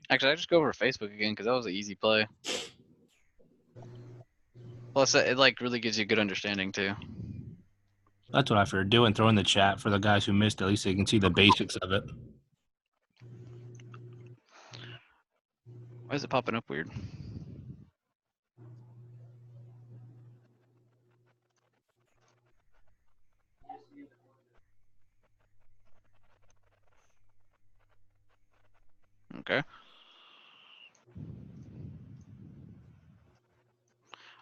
Actually, I just go over Facebook again because that was an easy play. Plus, it like really gives you a good understanding too. That's what I figured. Do and throw in the chat for the guys who missed. At least they can see the basics of it. Why is it popping up weird? Okay.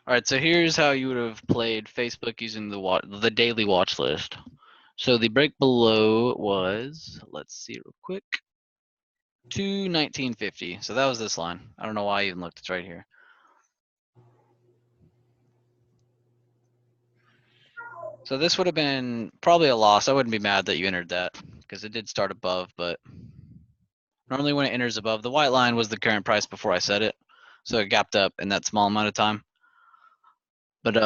All right, so here's how you would have played Facebook using the daily watch list. So the break below was, let's see real quick, 219.50. So that was this line. I don't know why I even looked. It's right here. So this would have been probably a loss. I wouldn't be mad that you entered that because it did start above, but normally when it enters above, the white line was the current price before I set it. So it gapped up in that small amount of time. But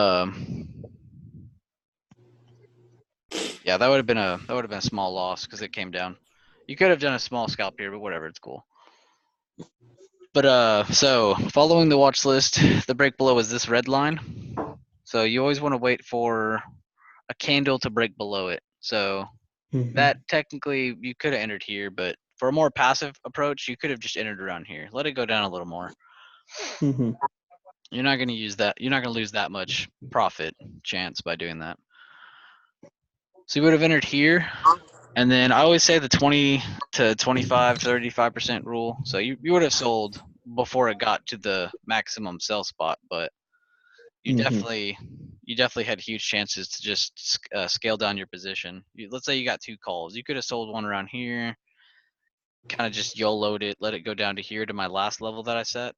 yeah, that would have been a small loss because it came down. You could have done a small scalp here, but whatever, it's cool. But so following the watch list, the break below is this red line. So you always want to wait for a candle to break below it. So that technically you could have entered here, but for a more passive approach, you could have just entered around here. Let it go down a little more. You're not going to use that. You're not going to lose that much profit chance by doing that. So you would have entered here. And then I always say the 20 to 25, 35% rule. So you would have sold before it got to the maximum sell spot, but you definitely had huge chances to just scale down your position. Let's say you got 2 calls. You could have sold one around here, kind of just YOLO'd it, let it go down to here to my last level that I set.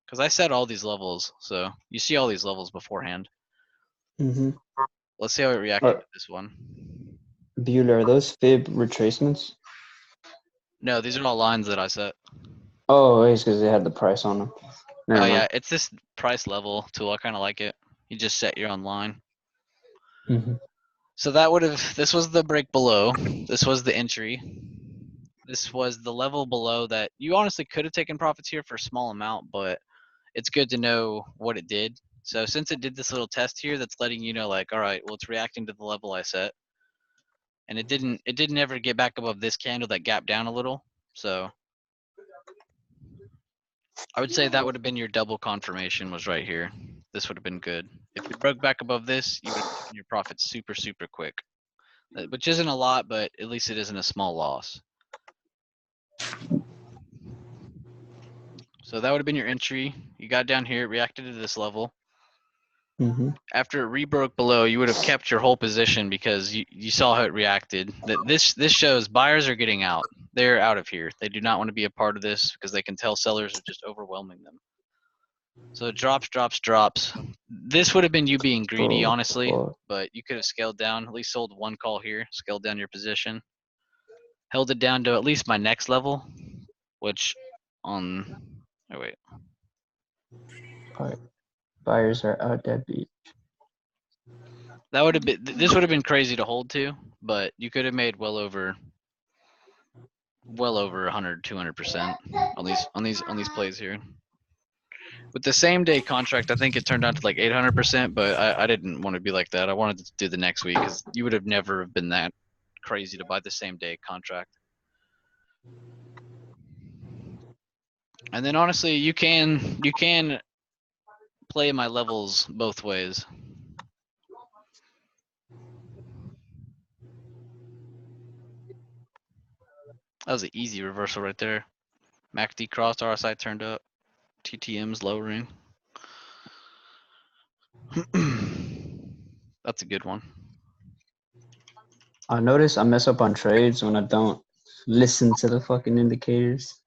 Because I set all these levels, so you see all these levels beforehand. Let's see how it reacted to this one. Bueller, are those fib retracements? No, these are all lines that I set. Oh, it's because they had the price on them. Oh yeah, it's this price level tool. I kind of like it. You just set your own line. So that would have, this was the break below. This was the entry. This was the level below that you honestly could have taken profits here for a small amount, but it's good to know what it did. So since it did this little test here, that's letting you know like, all right, well, it's reacting to the level I set. And it didn't ever get back above this candle that gapped down a little. So I would say that would have been your double confirmation was right here. This would have been good. If it broke back above this, you would have taken your profits super, super quick. Which isn't a lot, but at least it isn't a small loss. So that would have been your entry. You got down here, it reacted to this level. After it rebroke below, you would have kept your whole position because you saw how it reacted. This shows buyers are getting out. They're out of here. They do not want to be a part of this because they can tell sellers are just overwhelming them. So it drops, drops, drops. This would have been you being greedy, honestly, but you could have scaled down, at least sold one call here, scaled down your position, held it down to at least my next level, which on, oh wait. Buyers are out that beach. That would have been, this would have been crazy to hold to, but you could have made well over 100, 200% on these plays here. With the same day contract, I think it turned out to like 800%, but I didn't want to be like that. I wanted to do the next week because you would have never been that crazy to buy the same day contract. And then honestly, you can play my levels both ways. That was an easy reversal right there. MACD crossed, RSI turned up, TTM's lowering. That's a good one. I notice I mess up on trades when I don't listen to the fucking indicators.